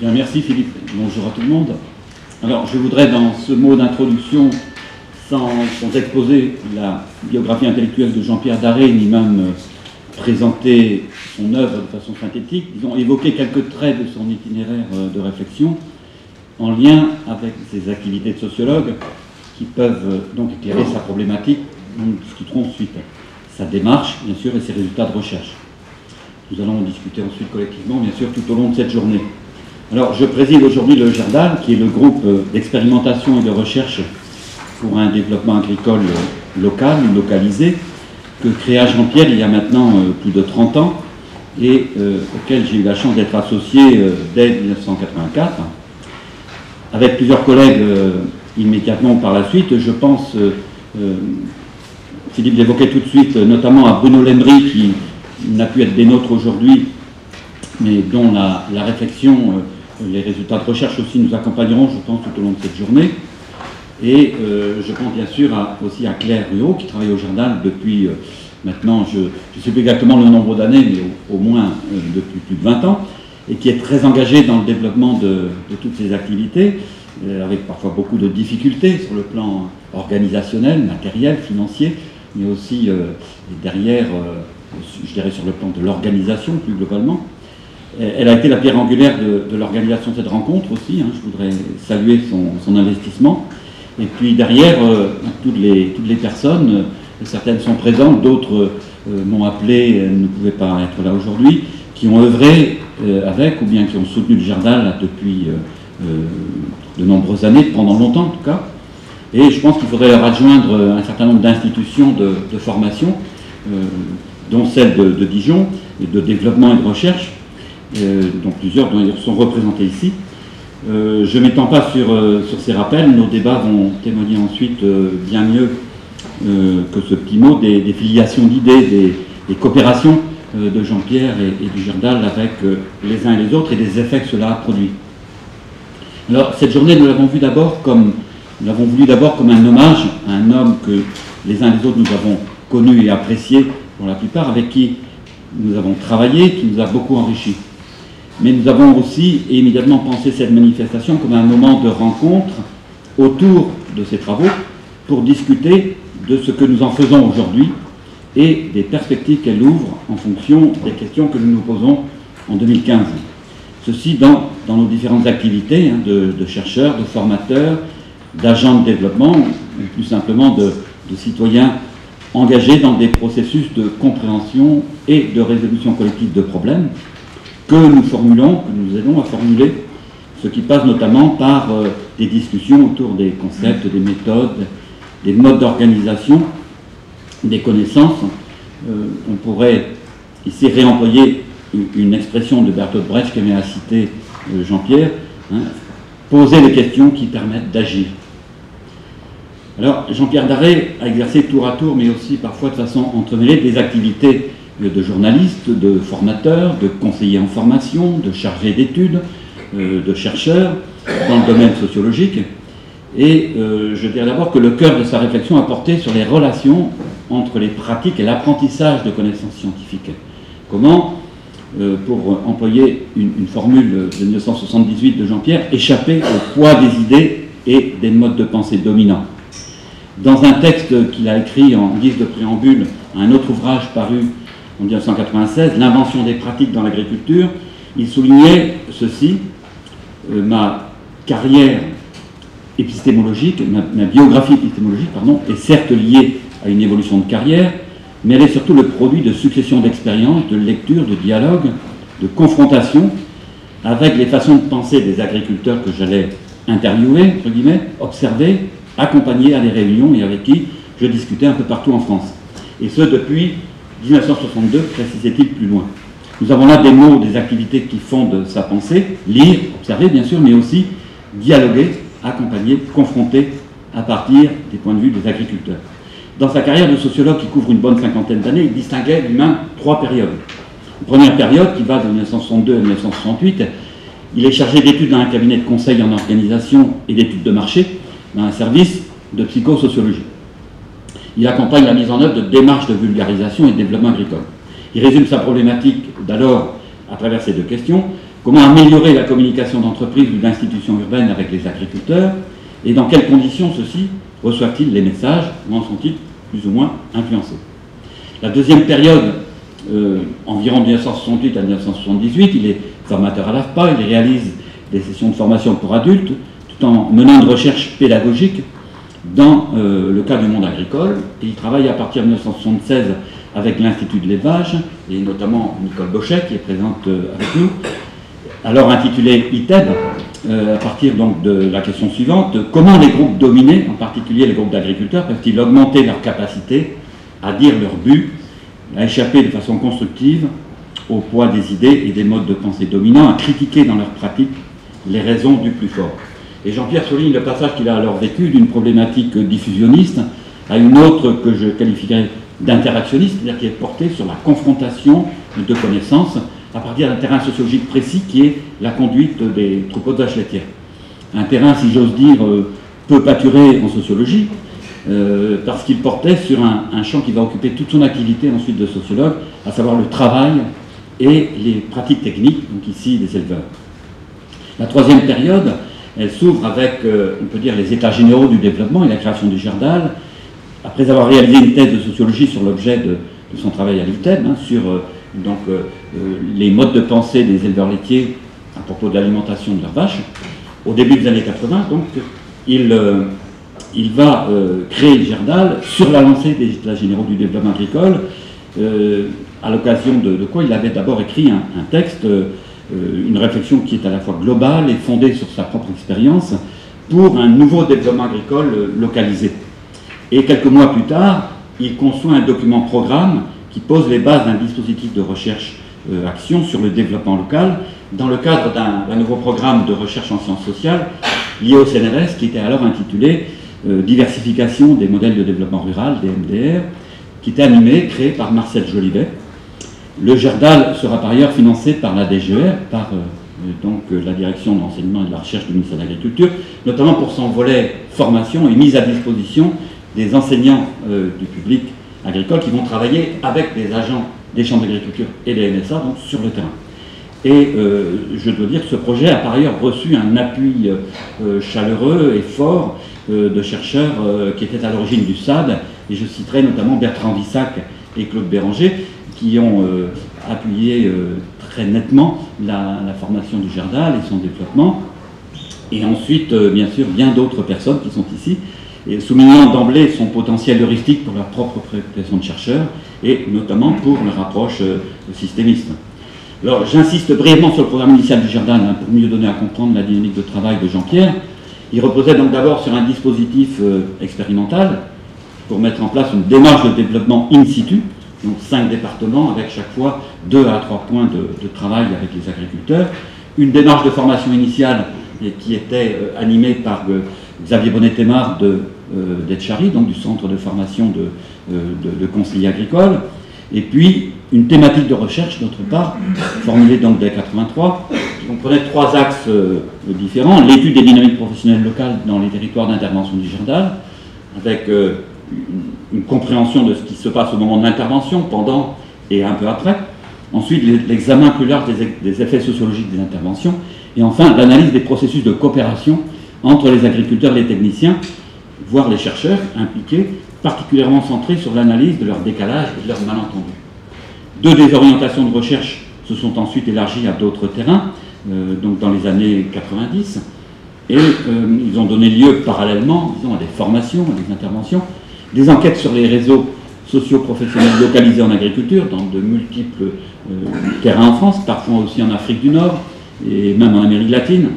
Bien, merci Philippe. Bonjour à tout le monde. Alors, je voudrais, dans ce mot d'introduction, sans exposer la biographie intellectuelle de Jean-Pierre Darré, ni même présenter son œuvre de façon synthétique, disons, évoquer quelques traits de son itinéraire de réflexion en lien avec ses activités de sociologue qui peuvent donc éclairer sa problématique. Nous discuterons ensuite sa démarche, bien sûr, et ses résultats de recherche. Nous allons en discuter ensuite collectivement, bien sûr, tout au long de cette journée. Alors, je préside aujourd'hui le GERDAL, qui est le groupe d'expérimentation et de recherche pour un développement agricole local ou localisé, que créa Jean-Pierre il y a maintenant plus de 30 ans, et auquel j'ai eu la chance d'être associé dès 1984, avec plusieurs collègues immédiatement par la suite. Je pense, Philippe l'évoquait tout de suite, notamment à Bruno Lemry, qui n'a pu être des nôtres aujourd'hui, mais dont la réflexion, les résultats de recherche aussi nous accompagneront, je pense, tout au long de cette journée. Et je pense bien sûr aussi à Claire Ruot, qui travaille au GERDAL depuis maintenant, je ne sais plus exactement le nombre d'années, mais au moins depuis plus de 20 ans, et qui est très engagée dans le développement de toutes ces activités, avec parfois beaucoup de difficultés sur le plan organisationnel, matériel, financier, mais aussi derrière, je dirais sur le plan de l'organisation plus globalement. Elle a été la pierre angulaire de l'organisation de cette rencontre aussi, hein. Je voudrais saluer son investissement. Et puis derrière, toutes les personnes, certaines sont présentes, d'autres m'ont appelé, ne pouvaient pas être là aujourd'hui, qui ont œuvré avec, ou bien qui ont soutenu le GERDAL depuis de nombreuses années, pendant longtemps en tout cas. Et je pense qu'il faudrait leur adjoindre un certain nombre d'institutions de formation, dont celle de Dijon, et de développement et de recherche, dont plusieurs sont représentés ici. Je ne m'étends pas sur ces rappels, nos débats vont témoigner ensuite bien mieux que ce petit mot des filiations d'idées, des coopérations de Jean-Pierre et du GERDAL avec les uns et les autres et des effets que cela a produit. Alors cette journée, nous l'avons voulu d'abord comme un hommage à un homme que les uns et les autres nous avons connu et apprécié pour la plupart, avec qui nous avons travaillé, qui nous a beaucoup enrichis. Mais nous avons aussi immédiatement pensé cette manifestation comme un moment de rencontre autour de ces travaux pour discuter de ce que nous en faisons aujourd'hui et des perspectives qu'elle ouvre en fonction des questions que nous nous posons en 2015. Ceci dans nos différentes activités hein, de chercheurs, de formateurs, d'agents de développement, ou plus simplement de citoyens engagés dans des processus de compréhension et de résolution collective de problèmes que nous formulons, que nous aidons à formuler, ce qui passe notamment par des discussions autour des concepts, des méthodes, des modes d'organisation, des connaissances. On pourrait ici réemployer une expression de Bertolt Brecht qu'aimait à citer Jean-Pierre, hein, poser les questions qui permettent d'agir. Alors, Jean-Pierre Darré a exercé tour à tour, mais aussi parfois de façon entremêlée, des activités de journaliste, de formateur, de conseiller en formation, de chargé d'études, de chercheur dans le domaine sociologique. Et je dirais d'abord que le cœur de sa réflexion a porté sur les relations entre les pratiques et l'apprentissage de connaissances scientifiques. Comment, pour employer une formule de 1978 de Jean-Pierre, échapper au poids des idées et des modes de pensée dominants. Dans un texte qu'il a écrit en guise de préambule à un autre ouvrage paru en 1996, L'invention des pratiques dans l'agriculture, il soulignait ceci: ma carrière épistémologique, ma biographie épistémologique, pardon, est certes liée à une évolution de carrière, mais elle est surtout le produit de successions d'expériences, de lectures, de dialogues, de confrontations avec les façons de penser des agriculteurs que j'allais interviewer, entre guillemets, observer, accompagner à des réunions et avec qui je discutais un peu partout en France. Et ce, depuis 1962, précisait-il plus loin. Nous avons là des mots, des activités qui fondent sa pensée, lire, observer bien sûr, mais aussi dialoguer, accompagner, confronter à partir des points de vue des agriculteurs. Dans sa carrière de sociologue qui couvre une bonne cinquantaine d'années, il distinguait lui-même 3 périodes. Une première période qui va de 1962 à 1968, il est chargé d'études dans un cabinet de conseil en organisation et d'études de marché, dans un service de psychosociologie. Il accompagne la mise en œuvre de démarches de vulgarisation et de développement agricole. Il résume sa problématique d'alors à travers ces 2 questions. comment améliorer la communication d'entreprises ou d'institutions urbaines avec les agriculteurs, et dans quelles conditions ceux-ci reçoivent-ils les messages, ou en sont-ils plus ou moins influencés. La deuxième période, environ 1968 à 1978, il est formateur à l'AFPA, il réalise des sessions de formation pour adultes, tout en menant une recherche pédagogique dans le cas du monde agricole. Et il travaille à partir de 1976 avec l'Institut de l'élevage, et notamment Nicole Bochet, qui est présente avec nous, alors intitulé ITEB, à partir donc de la question suivante: comment les groupes dominés, en particulier les groupes d'agriculteurs, peuvent-ils augmenter leur capacité à dire leur but, à échapper de façon constructive au poids des idées et des modes de pensée dominants, à critiquer dans leur pratique les raisons du plus fort. Et Jean-Pierre souligne le passage qu'il a alors vécu d'une problématique diffusionniste à une autre que je qualifierais d'interactionniste, c'est-à-dire qui est portée sur la confrontation de connaissances à partir d'un terrain sociologique précis qui est la conduite des troupeaux de vaches laitières. Un terrain, si j'ose dire, peu pâturé en sociologie, parce qu'il portait sur un champ qui va occuper toute son activité ensuite de sociologue, à savoir le travail et les pratiques techniques, donc ici des éleveurs. La troisième période, elle s'ouvre avec, on peut dire, les états généraux du développement et la création du GERDAL, après avoir réalisé une thèse de sociologie sur l'objet de son travail à l'ITEB, sur les modes de pensée des éleveurs laitiers à propos de l'alimentation de leurs vaches. Au début des années 80, donc, il va créer le GERDAL sur la lancée des états généraux du développement agricole, à l'occasion de quoi il avait d'abord écrit un texte, une réflexion qui est à la fois globale et fondée sur sa propre expérience pour un nouveau développement agricole localisé. Et quelques mois plus tard, il conçoit un document programme qui pose les bases d'un dispositif de recherche-action sur le développement local dans le cadre d'un nouveau programme de recherche en sciences sociales lié au CNRS qui était alors intitulé Diversification des modèles de développement rural, DMDR, qui était animé, créé par Marcel Jolivet. Le GERDAL sera par ailleurs financé par la DGER, par la Direction de l'enseignement et de la recherche du ministère de l'Agriculture, notamment pour son volet formation et mise à disposition des enseignants du public agricole qui vont travailler avec des agents des chambres d'agriculture et des MSA, donc sur le terrain. Et je dois dire que ce projet a par ailleurs reçu un appui chaleureux et fort de chercheurs qui étaient à l'origine du SAD, et je citerai notamment Bertrand Vissac et Claude Béranger, qui ont appuyé très nettement la formation du GERDAL et son développement, et ensuite, bien sûr, bien d'autres personnes qui sont ici, et soulignant d'emblée son potentiel heuristique pour leur propre préoccupation de chercheurs, et notamment pour leur approche systémiste. Alors, j'insiste brièvement sur le programme initial du GERDAL pour mieux donner à comprendre la dynamique de travail de Jean-Pierre. Il reposait donc d'abord sur un dispositif expérimental pour mettre en place une démarche de développement in situ, donc 5 départements avec chaque fois 2 à 3 points de travail avec les agriculteurs, une démarche de formation initiale qui était animée par Xavier Bonnet-Témard d'Etchari, donc du centre de formation de conseillers agricoles, et puis une thématique de recherche d'autre part, formulée donc dès 1983, qui comprenait 3 axes différents: l'étude des dynamiques professionnelles locales dans les territoires d'intervention du GERDAL, avec une compréhension de ce qui se passe au moment de l'intervention, pendant et un peu après. Ensuite, l'examen plus large des effets sociologiques des interventions. Et enfin, l'analyse des processus de coopération entre les agriculteurs et les techniciens, voire les chercheurs impliqués, particulièrement centrés sur l'analyse de leur décalage et de leur malentendu. 2 des orientations de recherche se sont ensuite élargies à d'autres terrains, donc dans les années 90, et ils ont donné lieu parallèlement, disons, à des formations, à des interventions, des enquêtes sur les réseaux socio-professionnels localisés en agriculture, dans de multiples terrains en France, parfois aussi en Afrique du Nord, et même en Amérique latine,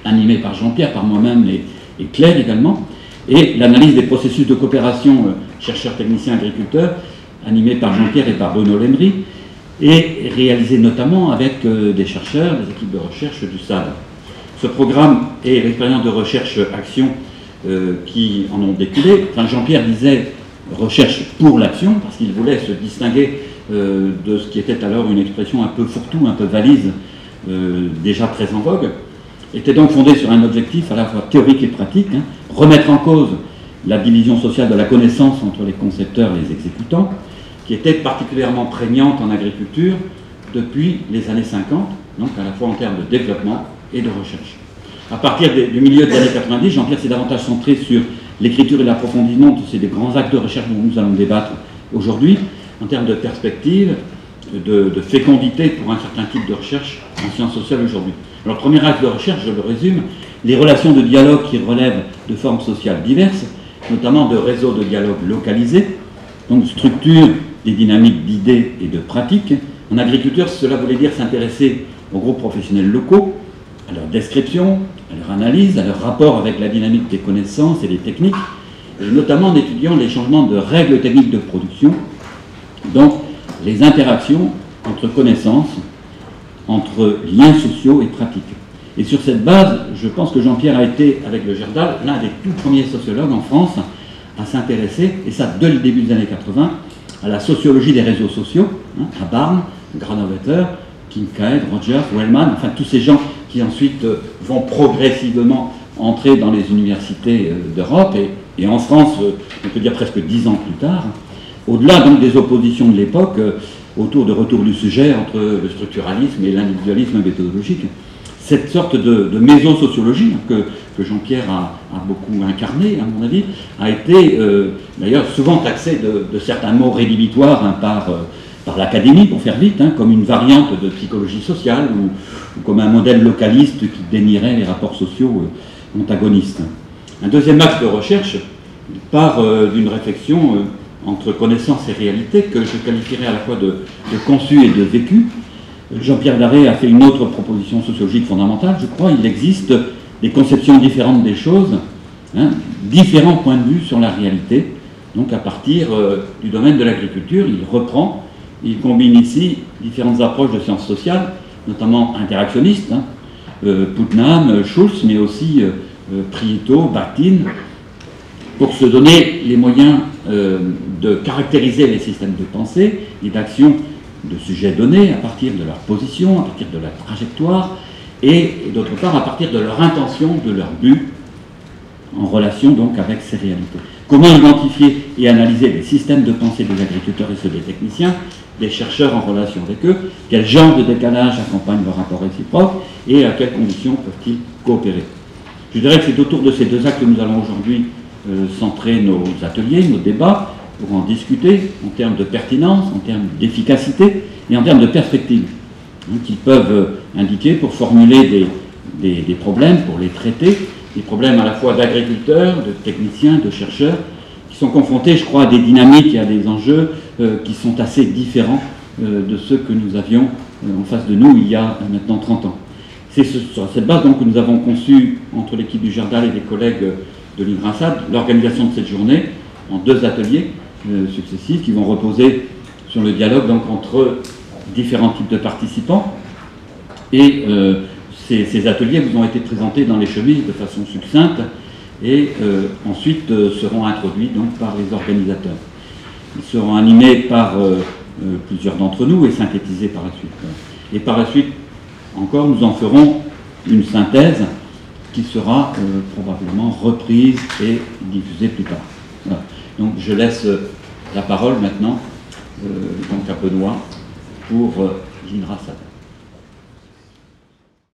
animées par Jean-Pierre, par moi-même et Claire également, et l'analyse des processus de coopération chercheurs, techniciens, agriculteurs, animée par Jean-Pierre et par Bruno Lemry, et réalisée notamment avec des chercheurs, des équipes de recherche du SAD. Ce programme et l'expérience de recherche-action qui en ont découlé, enfin, Jean-Pierre disait recherche pour l'action, parce qu'il voulait se distinguer de ce qui était alors une expression un peu fourre-tout, un peu valise, déjà très en vogue, était donc fondé sur un objectif à la fois théorique et pratique, remettre en cause la division sociale de la connaissance entre les concepteurs et les exécutants, qui était particulièrement prégnante en agriculture depuis les années 50, donc à la fois en termes de développement et de recherche. À partir du milieu des années 90, Jean-Pierre s'est davantage centré sur l'écriture et l'approfondissement de ces grands actes de recherche dont nous allons débattre aujourd'hui, en termes de perspective, de fécondité pour un certain type de recherche en sciences sociales aujourd'hui. Alors, premier acte de recherche, je le résume, les relations de dialogue qui relèvent de formes sociales diverses, notamment de réseaux de dialogue localisés, donc structure des dynamiques d'idées et de pratiques. En agriculture, cela voulait dire s'intéresser aux groupes professionnels locaux, à leur description, à leur analyse, à leur rapport avec la dynamique des connaissances et des techniques, et notamment en étudiant les changements de règles techniques de production, donc les interactions entre connaissances, entre liens sociaux et pratiques. Et sur cette base, je pense que Jean-Pierre a été, avec le Gerdal, l'un des tout premiers sociologues en France à s'intéresser, et ça dès le début des années 80, à la sociologie des réseaux sociaux, à Barnes, Granovetter, Kincaid, Rogers, Wellman, enfin tous ces gens qui ensuite vont progressivement entrer dans les universités d'Europe, et en France, on peut dire presque 10 ans plus tard, au-delà donc des oppositions de l'époque, autour de retour du sujet entre le structuralisme et l'individualisme méthodologique, cette sorte de mésosociologie que Jean-Pierre a beaucoup incarné, à mon avis, a été d'ailleurs souvent taxée de certains mots rédhibitoires par l'académie, pour faire vite, comme une variante de psychologie sociale ou comme un modèle localiste qui dénierait les rapports sociaux antagonistes. Un deuxième axe de recherche part d'une réflexion entre connaissance et réalité que je qualifierais à la fois de conçu et de vécu. Jean-Pierre Darré a fait une autre proposition sociologique fondamentale, je crois. Il existe des conceptions différentes des choses, différents points de vue sur la réalité. Donc à partir du domaine de l'agriculture, il combine ici différentes approches de sciences sociales, notamment interactionnistes, Putnam, Schulz, mais aussi Prieto, Bakhtin, pour se donner les moyens de caractériser les systèmes de pensée et d'action de sujets donnés à partir de leur position, à partir de leur trajectoire, et d'autre part à partir de leur intention, de leur but, en relation donc avec ces réalités. Comment identifier et analyser les systèmes de pensée des agriculteurs et ceux des techniciens, des chercheurs en relation avec eux, quel genre de décalage accompagne leur rapport réciproque et à quelles conditions peuvent-ils coopérer. Je dirais que c'est autour de ces deux actes que nous allons aujourd'hui centrer nos ateliers, nos débats, pour en discuter en termes de pertinence, en termes d'efficacité et en termes de perspective, qu'ils peuvent indiquer pour formuler des problèmes, pour les traiter, des problèmes à la fois d'agriculteurs, de techniciens, de chercheurs, qui sont confrontés, je crois, à des dynamiques et à des enjeux qui sont assez différents de ceux que nous avions en face de nous il y a maintenant 30 ans. C'est sur cette base donc, que nous avons conçu, entre l'équipe du Gerdal et des collègues de l'INRASAD, l'organisation de cette journée en deux ateliers successifs qui vont reposer sur le dialogue donc, entre différents types de participants. Et ces ateliers vous ont été présentés dans les chemises de façon succincte et ensuite seront introduits donc, par les organisateurs. Ils seront animés par plusieurs d'entre nous et synthétisés par la suite. Et par la suite, encore, nous en ferons une synthèse qui sera probablement reprise et diffusée plus tard. Voilà. Donc je laisse la parole maintenant donc à Benoît pour l'INRASAD.